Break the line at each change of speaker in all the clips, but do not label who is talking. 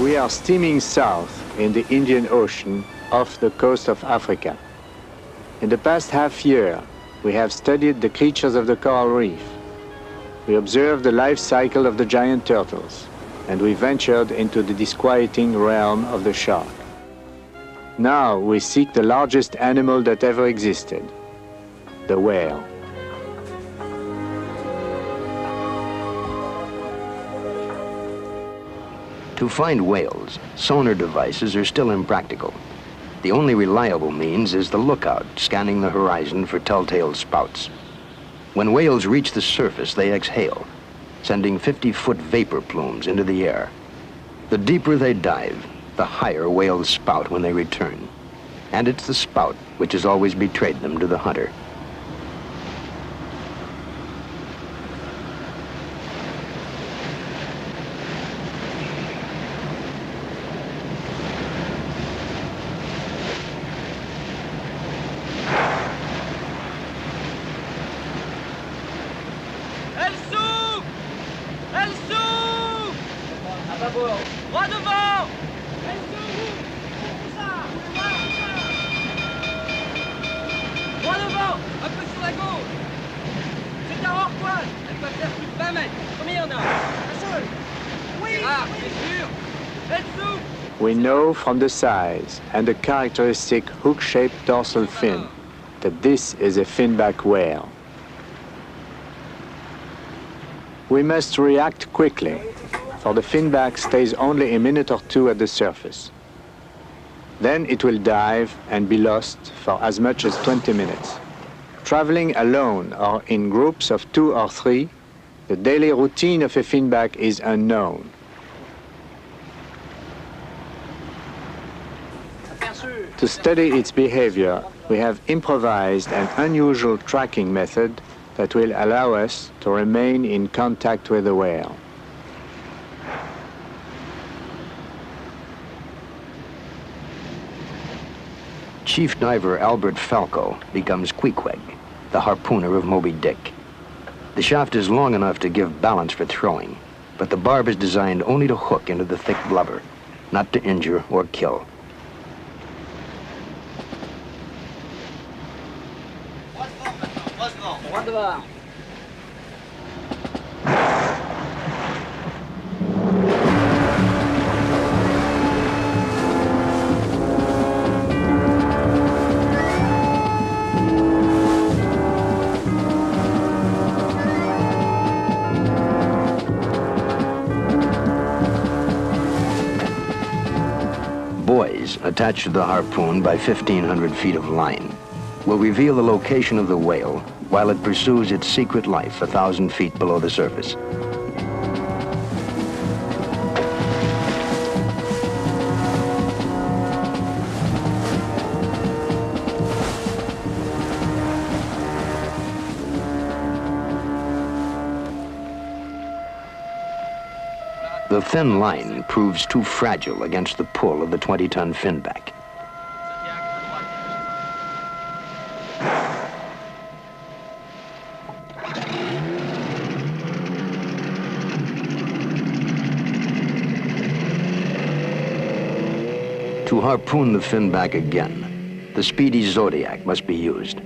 We are steaming south in the Indian Ocean off the coast of Africa. In the past half year, we have studied the creatures of the coral reef. We observed the life cycle of the giant turtles, and we ventured into the disquieting realm of the shark. Now we seek the largest animal that ever existed, the whale.
To find whales, sonar devices are still impractical. The only reliable means is the lookout, scanning the horizon for telltale spouts. When whales reach the surface, they exhale, sending 50-foot vapor plumes into the air. The deeper they dive, the higher whales spout when they return. And it's the spout which has always betrayed them to the hunter.
Droit devant! Droit devant! Un peu sur la gauche! C'est un hors-poil! Elle peut faire plus de 20 mètres! Combien il y en a? Un seul! Oui! C'est rare, c'est sûr! Elle s'ouvre!
We know from the size and the characteristic hook-shaped dorsal fin that this is a finback whale. We must react quickly, for the finback stays only a minute or two at the surface. Then it will dive and be lost for as much as 20 minutes. Traveling alone or in groups of 2 or 3, the daily routine of a finback is unknown. To study its behavior, we have improvised an unusual tracking method that will allow us to remain in contact with the whale.
Chief diver Albert Falco becomes Queequeg, the harpooner of Moby Dick. The shaft is long enough to give balance for throwing, but the barb is designed only to hook into the thick blubber, not to injure or kill.
Droit devant!
Buoys attached to the harpoon by 1,500 feet of line will reveal the location of the whale while it pursues its secret life 1,000 feet below the surface. The thin line proves too fragile against the pull of the 20-ton finback. To harpoon the finback again, the speedy Zodiac must be used.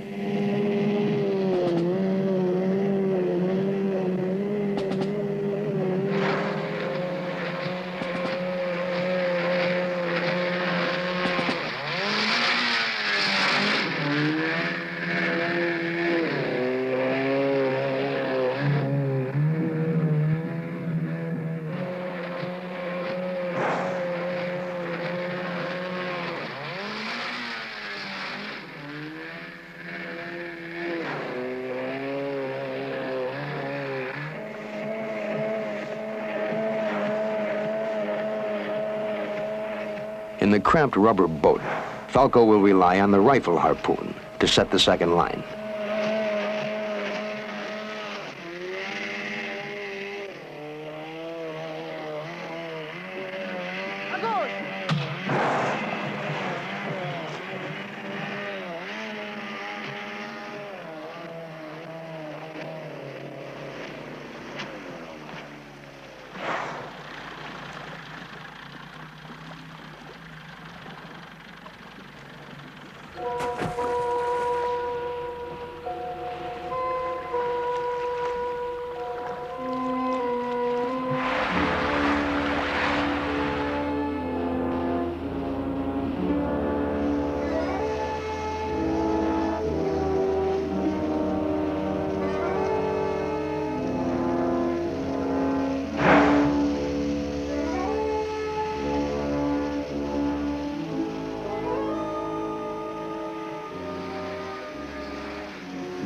In the cramped rubber boat, Falco will rely on the rifle harpoon to set the second line.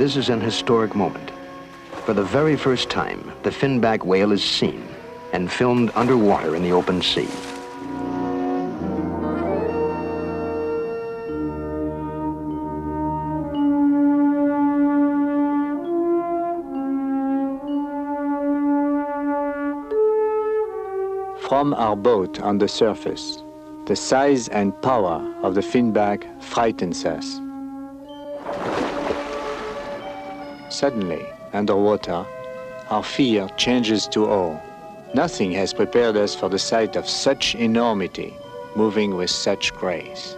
This is an historic moment. For the very first time, the finback whale is seen and filmed underwater in the open sea.
From our boat on the surface, the size and power of the finback frightens us. Suddenly, underwater, our fear changes to awe. Nothing has prepared us for the sight of such enormity, moving with such grace.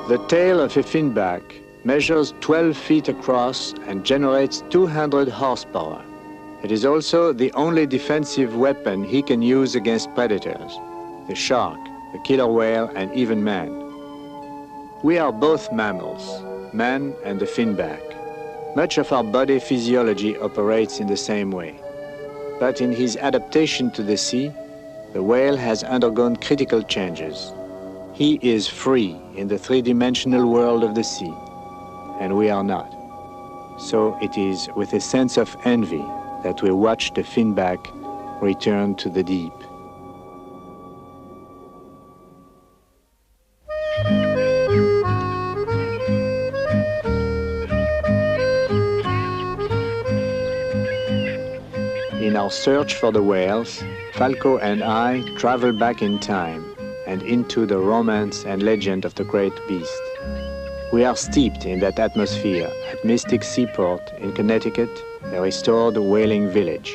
The tail of a finback measures 12 feet across and generates 200 horsepower. It is also the only defensive weapon he can use against predators, the shark, the killer whale, and even man. We are both mammals, man and the finback. Much of our body physiology operates in the same way. But in his adaptation to the sea, the whale has undergone critical changes. He is free in the three-dimensional world of the sea, and we are not. So it is with a sense of envy that we watch the finback return to the deep. In our search for the whales, Falco and I travel back in time and into the romance and legend of the great beast. We are steeped in that atmosphere at Mystic Seaport in Connecticut, a restored whaling village.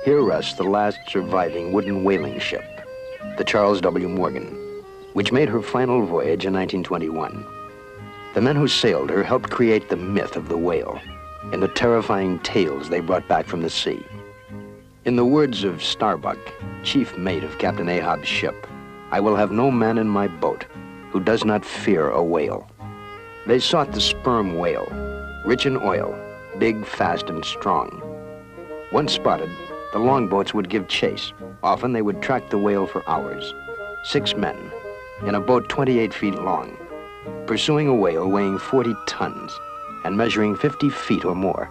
Here rests the last surviving wooden whaling ship, the Charles W. Morgan, which made her final voyage in 1921. The men who sailed her helped create the myth of the whale and the terrifying tales they brought back from the sea. In the words of Starbuck, chief mate of Captain Ahab's ship, "I will have no man in my boat who does not fear a whale." They sought the sperm whale, rich in oil, big, fast, and strong. Once spotted, the longboats would give chase. Often they would track the whale for hours. 6 men, in a boat 28 feet long, pursuing a whale weighing 40 tons and measuring 50 feet or more.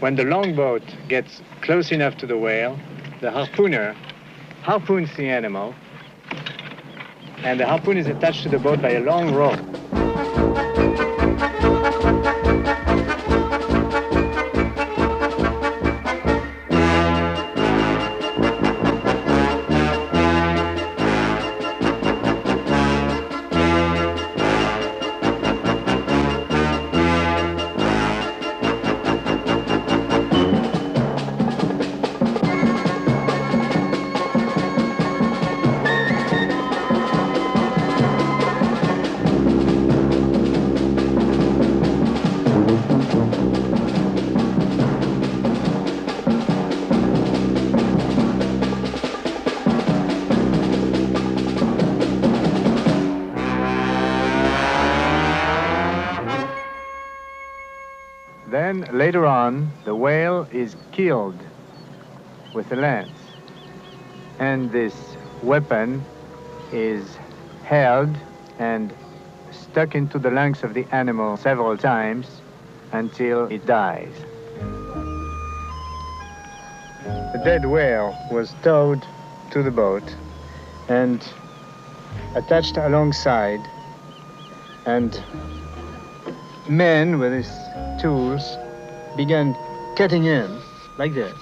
When the longboat gets close enough to the whale, the harpooner harpoons the animal, and the harpoon is attached to the boat by a long rope. Then, later on, the whale is killed with a lance. And this weapon is held and stuck into the lungs of the animal several times until it dies. The dead whale was towed to the boat and attached alongside And men with his tools began cutting in like this,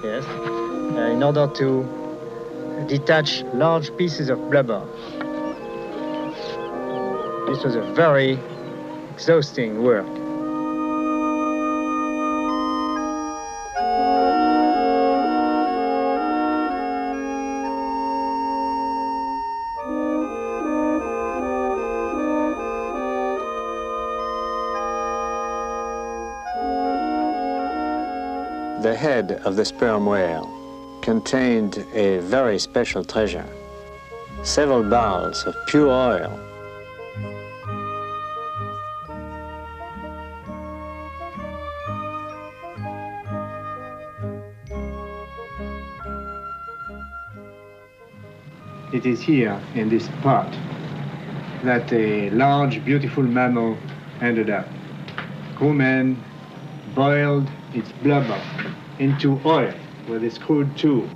yes, in order to detach large pieces of blubber. This was a very exhausting work. The head of the sperm whale contained a very special treasure, several barrels of pure oil. It is here, in this pot, that a large, beautiful mammal ended up. Crewmen boiled its blubber into oil with a screwed tube.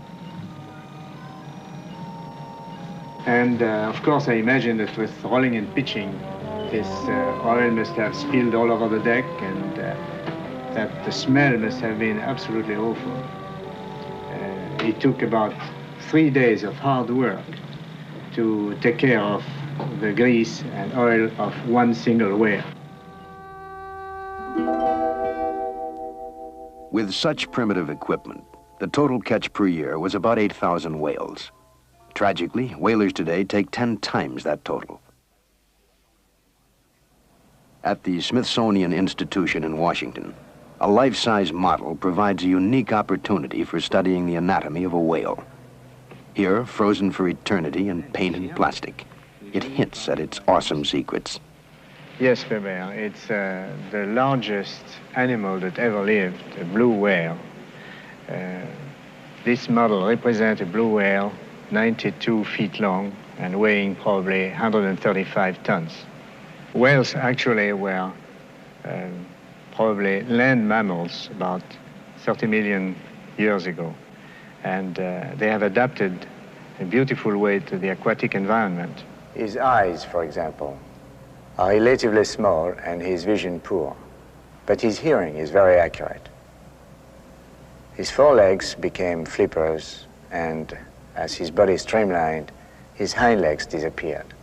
And of course, I imagine that with rolling and pitching, this oil must have spilled all over the deck, and that the smell must have been absolutely awful. It took about 3 days of hard work to take care of the grease and oil of one single whale.
With such primitive equipment, the total catch per year was about 8,000 whales. Tragically, whalers today take 10 times that total. At the Smithsonian Institution in Washington, a life-size model provides a unique opportunity for studying the anatomy of a whale. Here, frozen for eternity in paint and plastic, it hints at its awesome secrets.
Yes, Weber, it's the largest animal that ever lived, a blue whale. This model represents a blue whale 92 feet long and weighing probably 135 tons. Whales actually were probably land mammals about 30 million years ago. And they have adapted a beautiful way to the aquatic environment. His eyes, for example, are relatively small and his vision poor, but his hearing is very accurate. His forelegs became flippers, and as his body streamlined, his hind legs disappeared.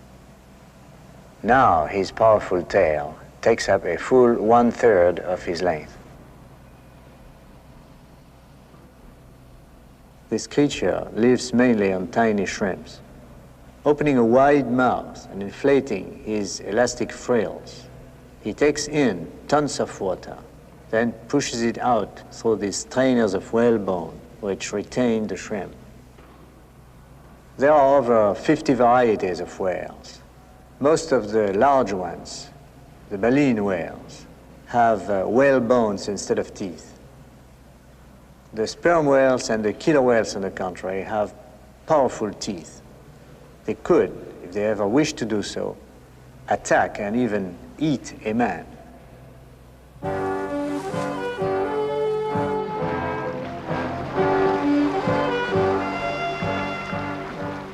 Now his powerful tail takes up a full 1/3 of his length. This creature lives mainly on tiny shrimps. Opening a wide mouth and inflating his elastic frills, he takes in tons of water, then pushes it out through these strainers of whalebone which retain the shrimp. There are over 50 varieties of whales. Most of the large ones, the baleen whales, have whale bones instead of teeth. The sperm whales and the killer whales, on the contrary, have powerful teeth. They could, if they ever wished to do so, attack and even eat a man.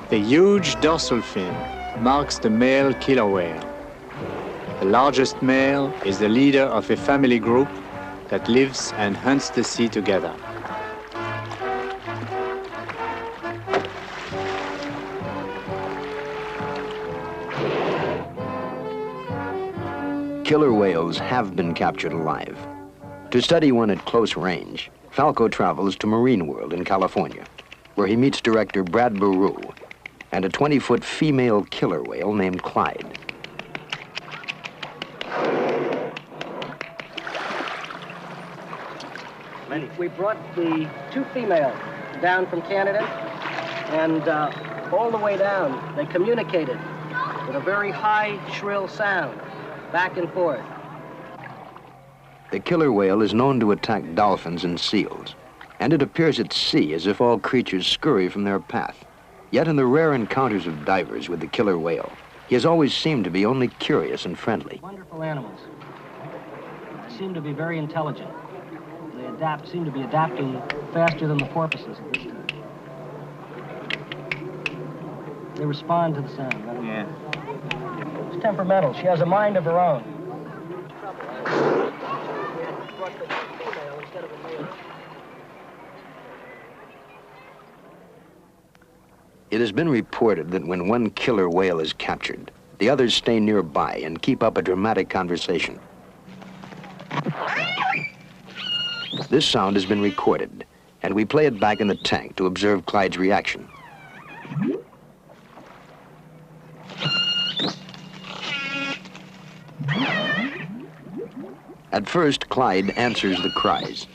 The huge dorsal fin marks the male killer whale. The largest male is the leader of a family group that lives and hunts the sea together.
Killer whales have been captured alive. To study one at close range, Falco travels to Marine World in California, where he meets director Brad Baru and a 20-foot female killer whale named Clyde.
We brought the 2 females down from Canada, and all the way down, they communicated with a very high, shrill sound, back and forth.
The killer whale is known to attack dolphins and seals, and it appears at sea as if all creatures scurry from their path. Yet in the rare encounters of divers with the killer whale, he has always seemed to be only curious and friendly.
Wonderful animals. They seem to be very intelligent. They seem to be adapting faster than the porpoises at this time. They respond to the sound.
Yeah.
It's temperamental. She has a mind of her own.
It has been reported that when one killer whale is captured, the others stay nearby and keep up a dramatic conversation. This sound has been recorded, and we play it back in the tank to observe Clyde's reaction. At first, Clyde answers the cries.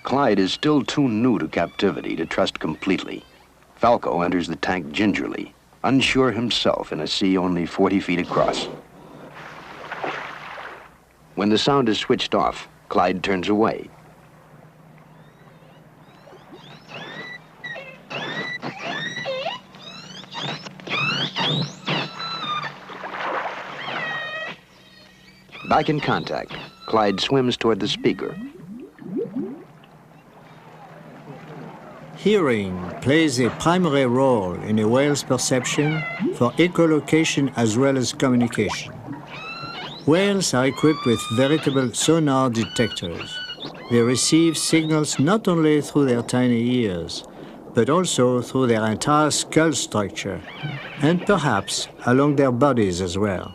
Clyde is still too new to captivity to trust completely. Falco enters the tank gingerly, unsure himself in a sea only 40 feet across. When the sound is switched off, Clyde turns away. Back in contact, Clyde swims toward the speaker.
Hearing plays a primary role in a whale's perception for echolocation as well as communication. Whales are equipped with veritable sonar detectors. They receive signals not only through their tiny ears, but also through their entire skull structure, and perhaps along their bodies as well.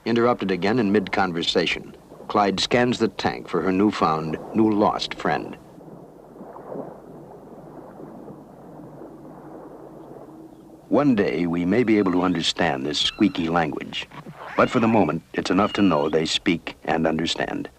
Interrupted again in mid-conversation, Clyde scans the tank for her newfound, lost friend. One day, we may be able to understand this squeaky language, but for the moment, it's enough to know they speak and understand.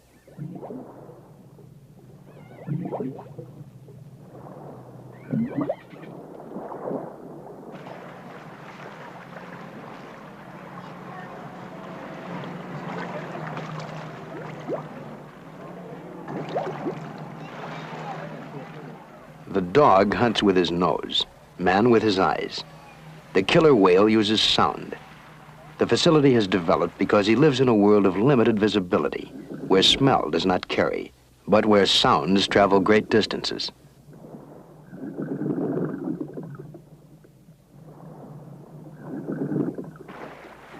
The dog hunts with his nose, man with his eyes. The killer whale uses sound. The facility has developed because he lives in a world of limited visibility, where smell does not carry, but where sounds travel great distances.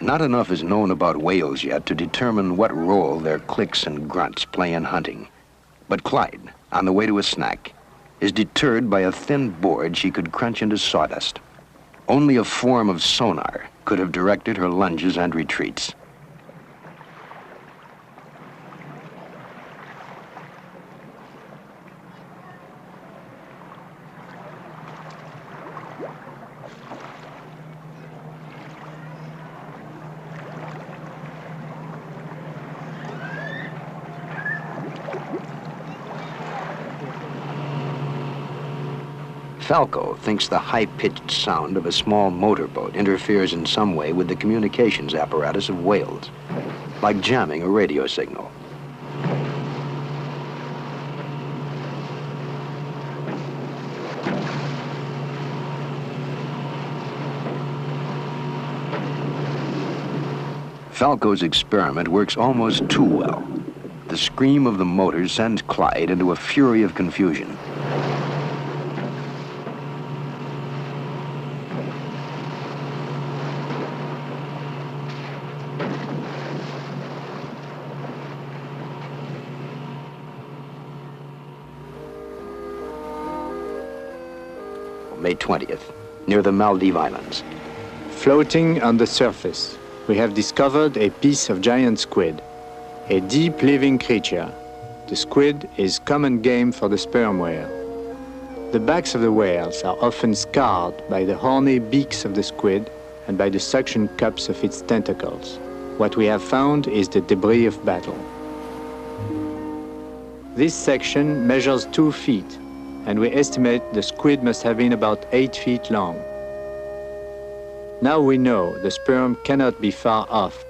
Not enough is known about whales yet to determine what role their clicks and grunts play in hunting. But Clyde, on the way to a snack, is deterred by a thin board she could crunch into sawdust. Only a form of sonar could have directed her lunges and retreats. Falco thinks the high-pitched sound of a small motorboat interferes in some way with the communications apparatus of whales, like jamming a radio signal. Falco's experiment works almost too well. The scream of the motors sends Clyde into a fury of confusion. May 20th, near the Maldive Islands.
Floating on the surface, we have discovered a piece of giant squid, a deep living creature. The squid is common game for the sperm whale. The backs of the whales are often scarred by the horny beaks of the squid and by the suction cups of its tentacles. What we have found is the debris of battle. This section measures 2 feet, and we estimate the squid must have been about 8 feet long. Now we know the sperm cannot be far off.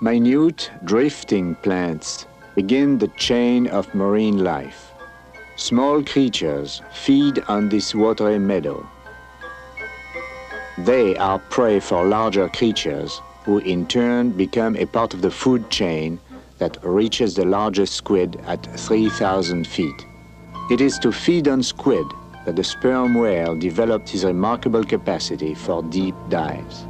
Minute drifting plants begin the chain of marine life. Small creatures feed on this watery meadow. They are prey for larger creatures, who in turn become a part of the food chain that reaches the largest squid at 3,000 feet. It is to feed on squid that the sperm whale developed his remarkable capacity for deep dives.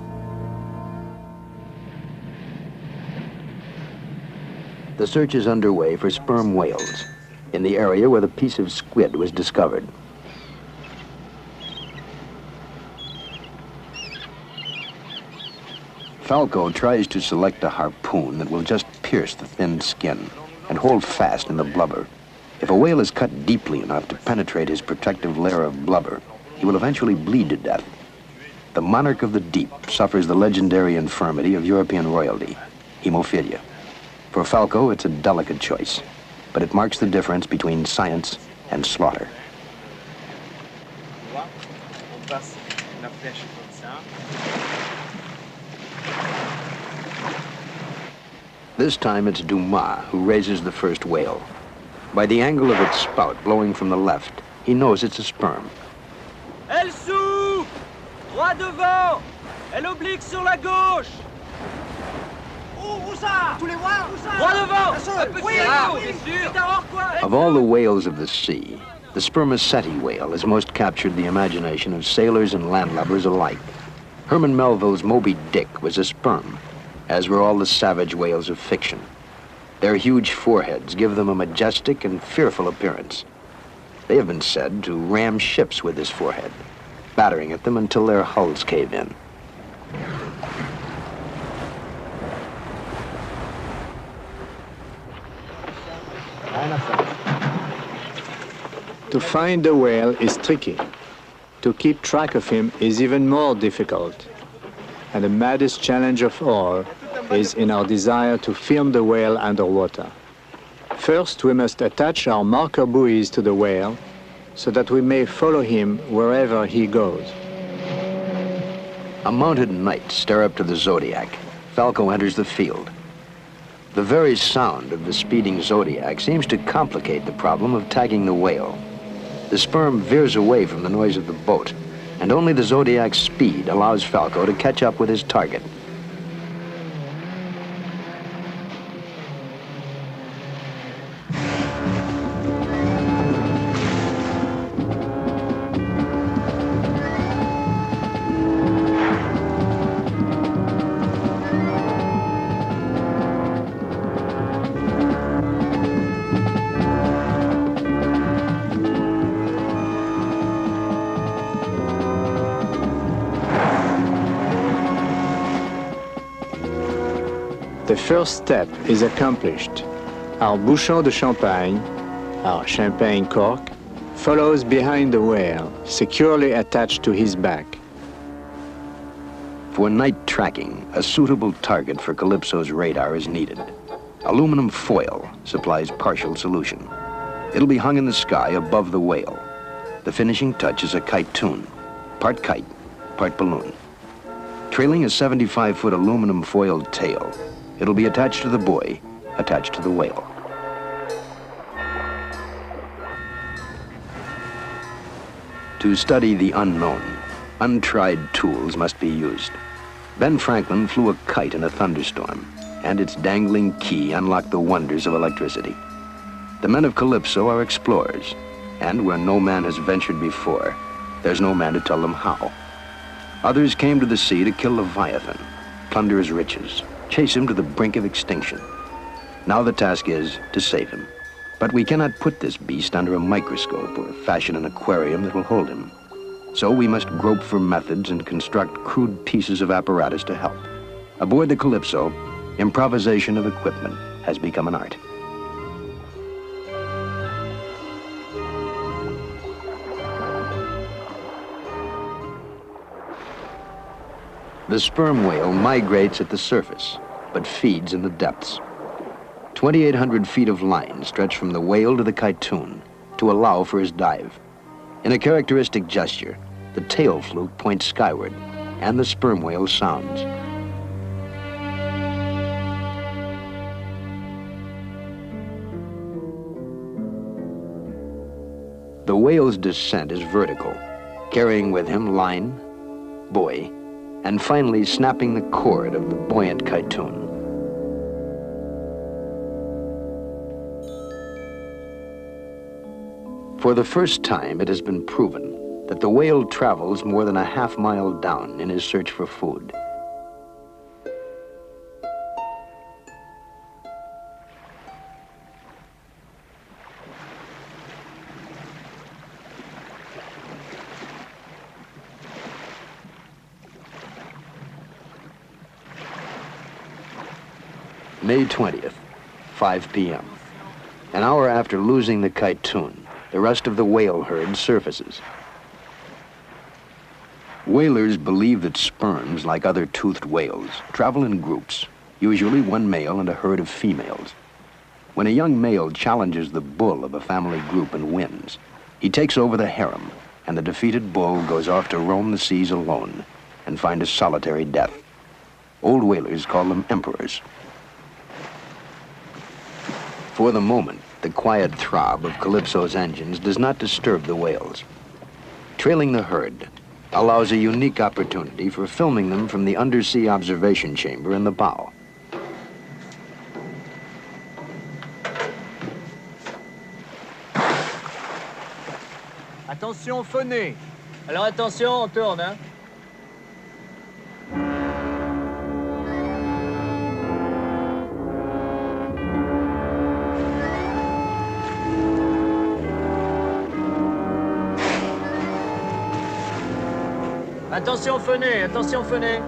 The search is underway for sperm whales in the area where the piece of squid was discovered. Falco tries to select a harpoon that will just pierce the thin skin and hold fast in the blubber. If a whale is cut deeply enough to penetrate his protective layer of blubber, he will eventually bleed to death. The monarch of the deep suffers the legendary infirmity of European royalty, hemophilia. For Falco, it's a delicate choice, but it marks the difference between science and slaughter. This time it's Dumas who raises the first whale. By the angle of its spout blowing from the left, he knows it's a sperm.
Elle s'ouvre! Droit devant! Elle oblique sur la gauche! Où ça? Tous les voir? Droit devant! Un peu sur la gauche, bien sûr! C'est un rorqual!
Of all the whales of the sea, the spermaceti whale has most captured the imagination of sailors and landlubbers alike. Herman Melville's Moby Dick was a sperm, as were all the savage whales of fiction. Their huge foreheads give them a majestic and fearful appearance. They have been said to ram ships with this forehead, battering at them until their hulls cave in.
To find the whale is tricky. To keep track of him is even more difficult. And the maddest challenge of all is in our desire to film the whale underwater. First, we must attach our marker buoys to the whale so that we may follow him wherever he goes.
A mounted knight stare up to the Zodiac. Falco enters the field. The very sound of the speeding Zodiac seems to complicate the problem of tagging the whale. The sperm veers away from the noise of the boat, and only the Zodiac's speed allows Falco to catch up with his target.
The first step is accomplished. Our bouchon de champagne, our champagne cork, follows behind the whale, securely attached to his back.
For night tracking, a suitable target for Calypso's radar is needed. Aluminum foil supplies partial solution. It'll be hung in the sky above the whale. The finishing touch is a kite-toon, part kite, part balloon. Trailing a 75-foot aluminum foiled tail, it'll be attached to the buoy, attached to the whale. To study the unknown, untried tools must be used. Ben Franklin flew a kite in a thunderstorm, and its dangling key unlocked the wonders of electricity. The men of Calypso are explorers, and where no man has ventured before, there's no man to tell them how. Others came to the sea to kill Leviathan, plunder his riches, chase him to the brink of extinction. Now the task is to save him. But we cannot put this beast under a microscope or fashion an aquarium that will hold him. So we must grope for methods and construct crude pieces of apparatus to help. Aboard the Calypso, improvisation of equipment has become an art. The sperm whale migrates at the surface, but feeds in the depths. 2,800 feet of line stretch from the whale to the kite-toon to allow for his dive. In a characteristic gesture, the tail fluke points skyward, and the sperm whale sounds. The whale's descent is vertical, carrying with him line, buoy, and finally snapping the cord of the buoyant kytoon. For the first time, it has been proven that the whale travels more than a half-mile down in his search for food. May 20th, 5 p.m. An hour after losing the kytoon, the rest of the whale herd surfaces. Whalers believe that sperms, like other toothed whales, travel in groups, usually one male and a herd of females. When a young male challenges the bull of a family group and wins, he takes over the harem, and the defeated bull goes off to roam the seas alone and find a solitary death. Old whalers call them emperors. For the moment, the quiet throb of Calypso's engines does not disturb the whales. Trailing the herd allows a unique opportunity for filming them from the undersea observation chamber in the bow.
Attention, phoné.
Alors attention, on tourne, hein. Attention phoné, attention phoné.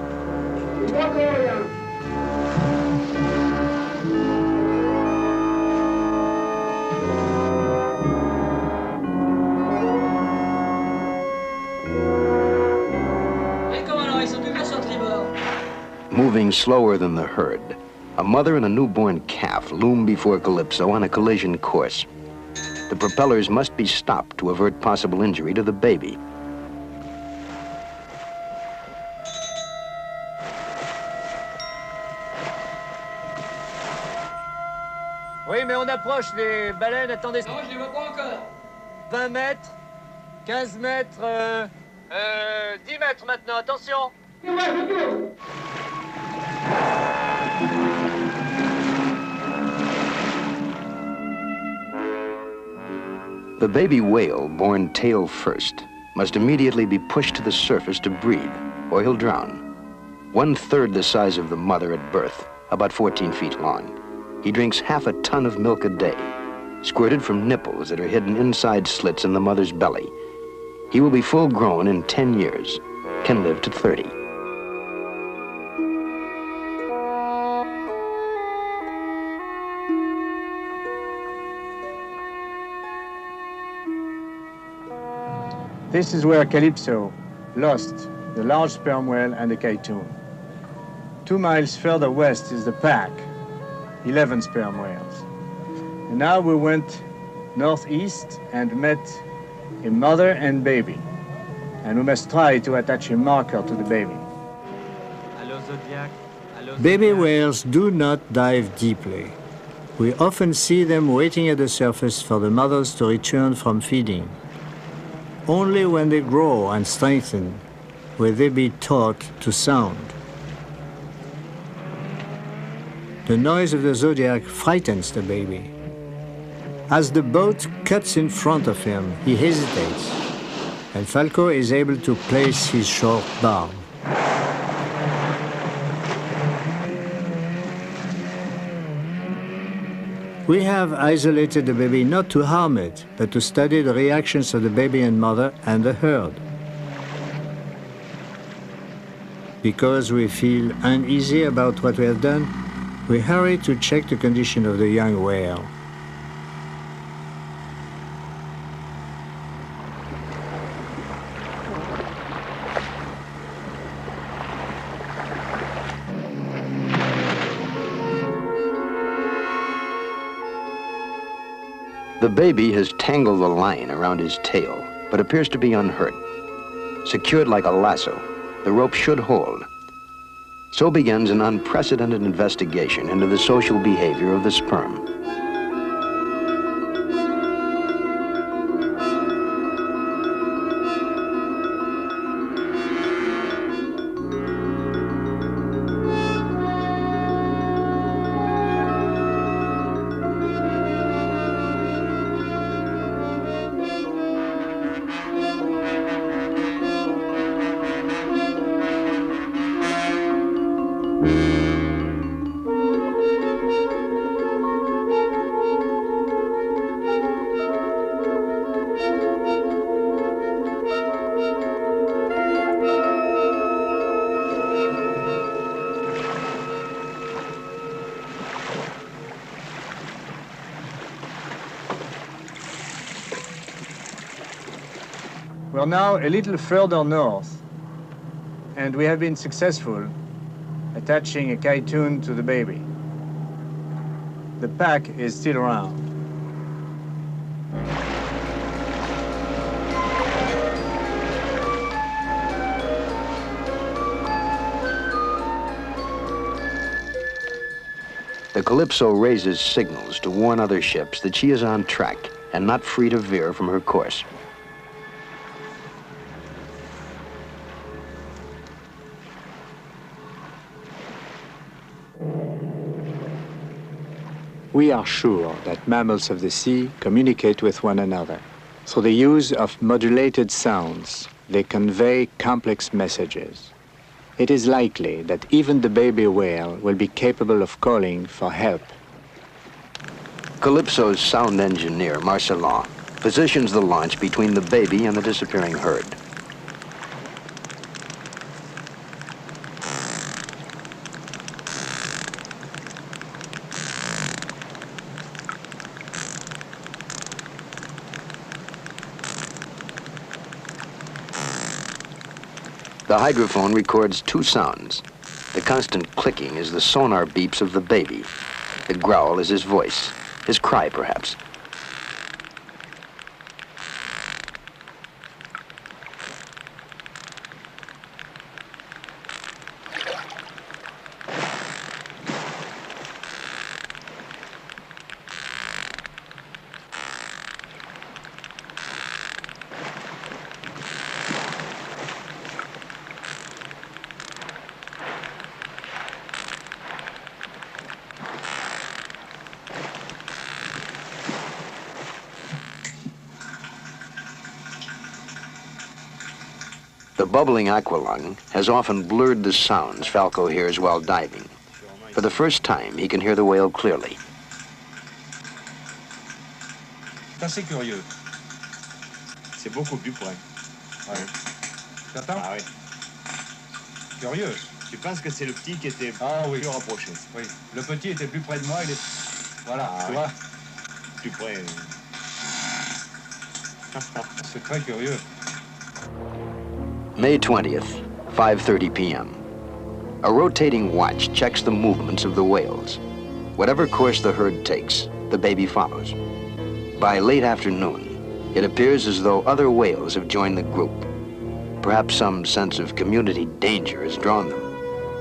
Les commandants, ils sont ouverts sur tribord.
Moving slower than the herd, a mother and a newborn calf loom before Calypso on a collision course. The propellers must be stopped to avert possible injury to the baby.
Oui, mais on approche les baleines, attendez. Non, je les vois pas encore. 20 mètres, 15 mètres, 10 mètres maintenant, attention.
The baby whale, born tail first, must immediately be pushed to the surface to breathe, or he'll drown. 1/3 the size of the mother at birth, about 14 feet long. He drinks half a ton of milk a day, squirted from nipples that are hidden inside slits in the mother's belly. He will be full grown in 10 years, can live to 30.
This is where Calypso lost the large sperm whale and the kytoon. 2 miles further west is the pack, 11 sperm whales. And now we went northeast and met a mother and baby. And we must try to attach a marker to the baby.
Allô, Zodiac. Allô,
Baby
Zodiac.
whales do not dive deeply. We often see them waiting at the surface for the mothers to return from feeding. Only when they grow and strengthen will they be taught to sound. The noise of the Zodiac frightens the baby. As the boat cuts in front of him, he hesitates, and Falco is able to place his short barb. We have isolated the baby not to harm it, but to study the reactions of the baby and mother and the herd. Because we feel uneasy about what we have done, we hurry to check the condition of the young whale.
The baby has tangled the line around his tail, but appears to be unhurt. Secured like a lasso, the rope should hold. So begins an unprecedented investigation into the social behavior of the sperm.
We're now a little further north, and we have been successful attaching a kytoon to the baby. The pack is still around.
The Calypso raises signals to warn other ships that she is on track and not free to veer from her course.
We are sure that mammals of the sea communicate with one another. Through the use of modulated sounds, they convey complex messages. It is likely that even the baby whale will be capable of calling for help.
Calypso's sound engineer, Marcelin, positions the launch between the baby and the disappearing herd. The hydrophone records two sounds. The constant clicking is the sonar beeps of the baby. The growl is his voice, his cry perhaps. The bubbling aqualung has often blurred the sounds Falco hears while diving. For the first time, he can hear the whale clearly.
C'est assez curieux. C'est beaucoup plus près. Ouais. T'entends? Ah oui. Curieux.
Tu penses que c'est le petit qui était
oui.
plus rapproché?
Oui. Le petit était plus près de moi, il est... Voilà, tu vois?
Plus près.
C'est très curieux.
May 20th, 5:30 p.m. A rotating watch checks the movements of the whales. Whatever course the herd takes, the baby follows. By late afternoon, it appears as though other whales have joined the group. Perhaps some sense of community danger has drawn them,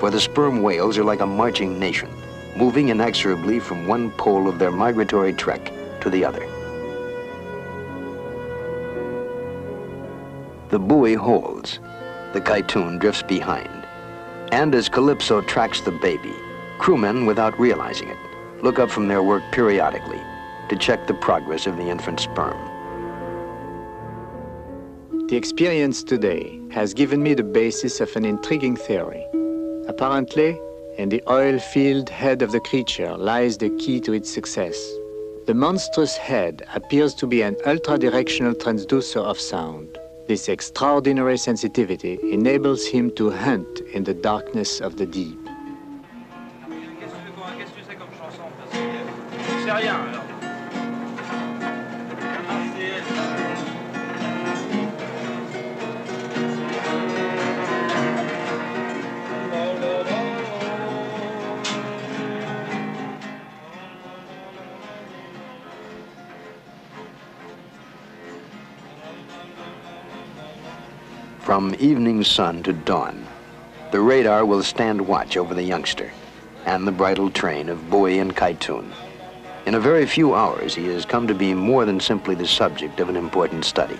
for the sperm whales are like a marching nation, moving inexorably from one pole of their migratory trek to the other. The buoy holds. The kytoon drifts behind. And as Calypso tracks the baby, crewmen, without realizing it, look up from their work periodically to check the progress of the infant sperm.
The experience today has given me the basis of an intriguing theory. Apparently, in the oil-filled head of the creature lies the key to its success. The monstrous head appears to be an ultra-directional transducer of sound. This extraordinary sensitivity enables him to hunt in the darkness of the deep.
Qu'est-ce que c'est comme chanson? C'est rien alors.
From evening sun to dawn, the radar will stand watch over the youngster and the bridal train of buoy and kytoon. In a very few hours, he has come to be more than simply the subject of an important study.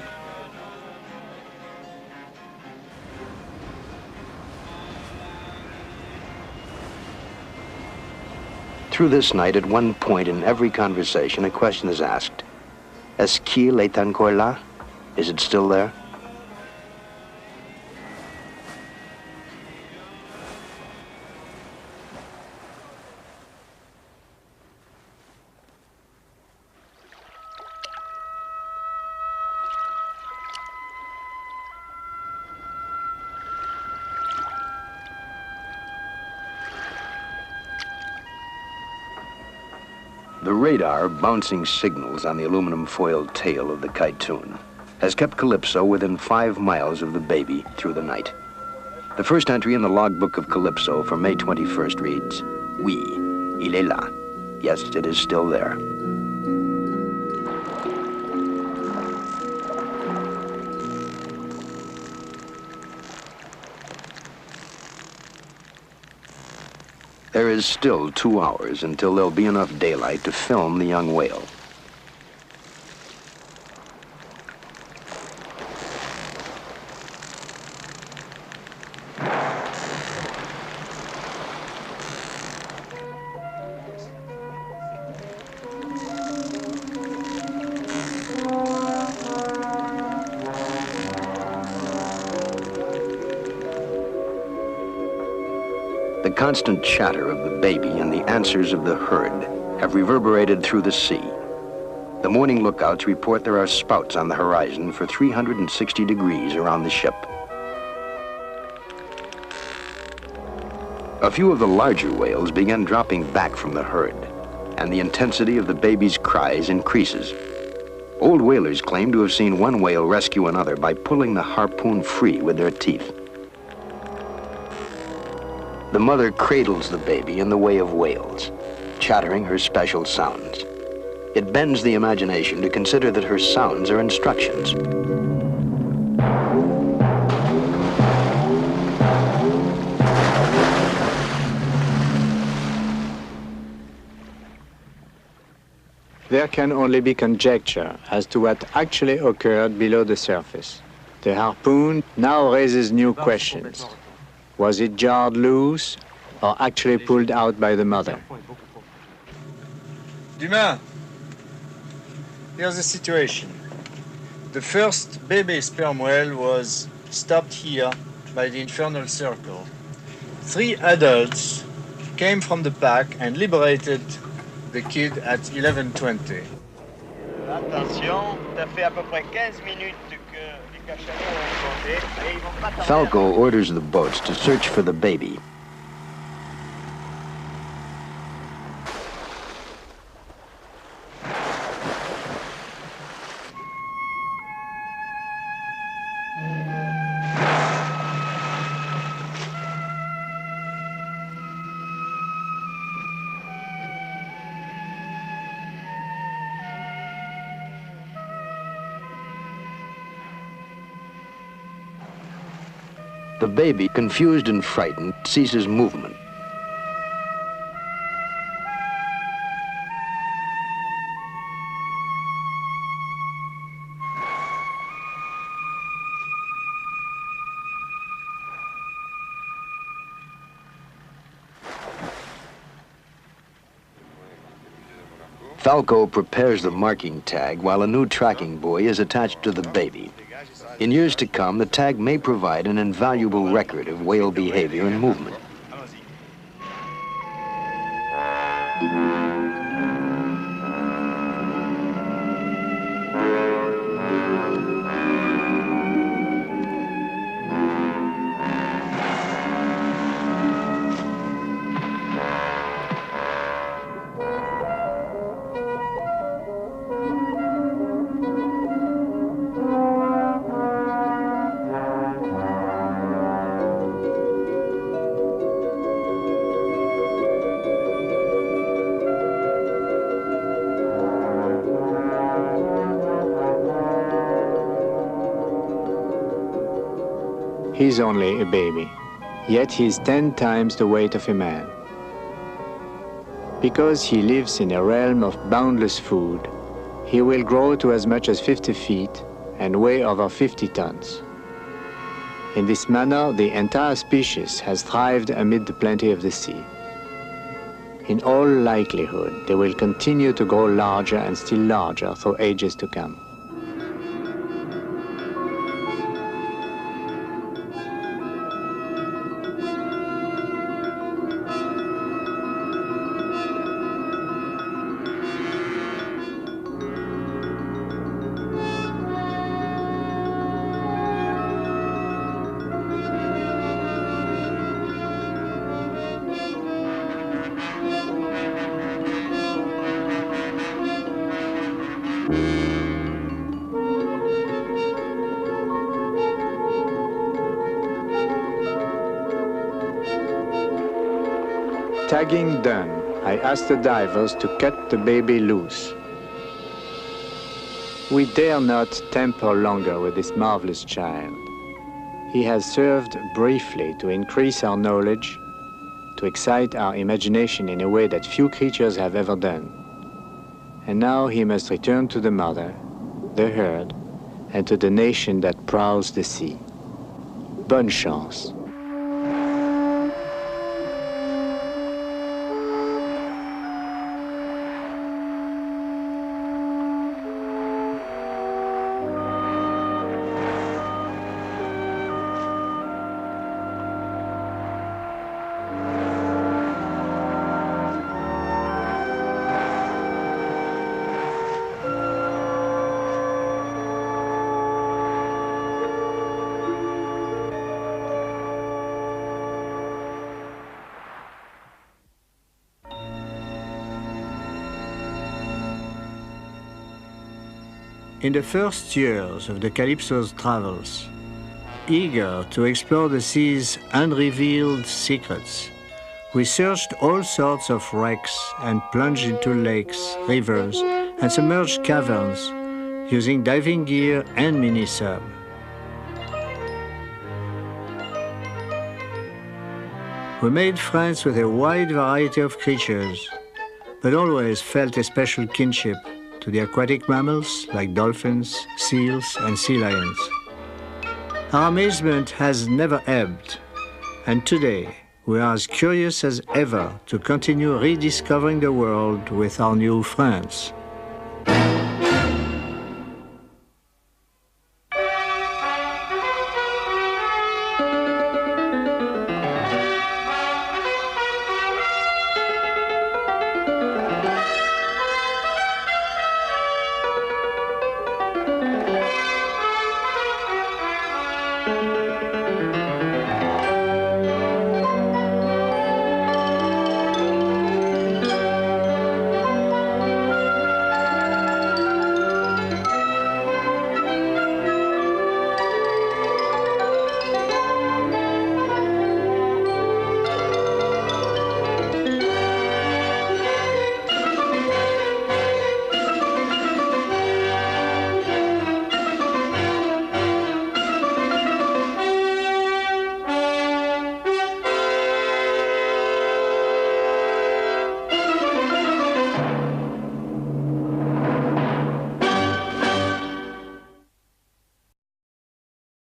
Through this night, at one point in every conversation, a question is asked. Est-ce qu'il est encore là? Is it still there? The radar bouncing signals on the aluminum foil tail of the kytoon has kept Calypso within 5 miles of the baby through the night. The first entry in the logbook of Calypso for May 21st reads, "Oui, il est là." Yes, it is still there. There is still 2 hours until there'll be enough daylight to film the young whale. The constant chatter of the baby and the answers of the herd have reverberated through the sea. The morning lookouts report there are spouts on the horizon for 360 degrees around the ship. A few of the larger whales begin dropping back from the herd, and the intensity of the baby's cries increases. Old whalers claim to have seen one whale rescue another by pulling the harpoon free with their teeth. The mother cradles the baby in the way of whales, chattering her special sounds. It bends the imagination to consider that her sounds are instructions.
There can only be conjecture as to what actually occurred below the surface. The harpoon now raises new questions. Was it jarred loose or actually pulled out by the mother?
Dumas, here's the situation. The first baby sperm whale was stopped here by the infernal circle. 3 adults came from the pack and liberated the kid at 11:20.
Attention, ça fait à peu près 15 minutes que les cachalots ont fondé et ils vont pas tarder.
Falco orders the boats to search for the baby. The baby, confused and frightened, ceases movement. Falco prepares the marking tag while a new tracking buoy is attached to the baby. In years to come, the tag may provide an invaluable record of whale behavior and movement.
He's only a baby, yet he's 10 times the weight of a man. Because he lives in a realm of boundless food, he will grow to as much as 50 feet and weigh over 50 tons. In this manner, the entire species has thrived amid the plenty of the sea. In all likelihood, they will continue to grow larger and still larger for ages to come. tagging done, I asked the divers to cut the baby loose. We dare not tamper longer with this marvelous child. He has served briefly to increase our knowledge, to excite our imagination in a way that few creatures have ever done. And now he must return to the mother, the herd, and to the nation that prowls the sea. Bonne chance.
In the first years of the Calypso's travels, eager to explore the sea's unrevealed secrets, we searched all sorts of wrecks and plunged into lakes, rivers, and submerged caverns using diving gear and mini-sub. We made friends with a wide variety of creatures, but always felt a special kinship to the aquatic mammals like dolphins, seals, and sea lions. Our amazement has never ebbed, and today we are as curious as ever to continue rediscovering the world with our new friends.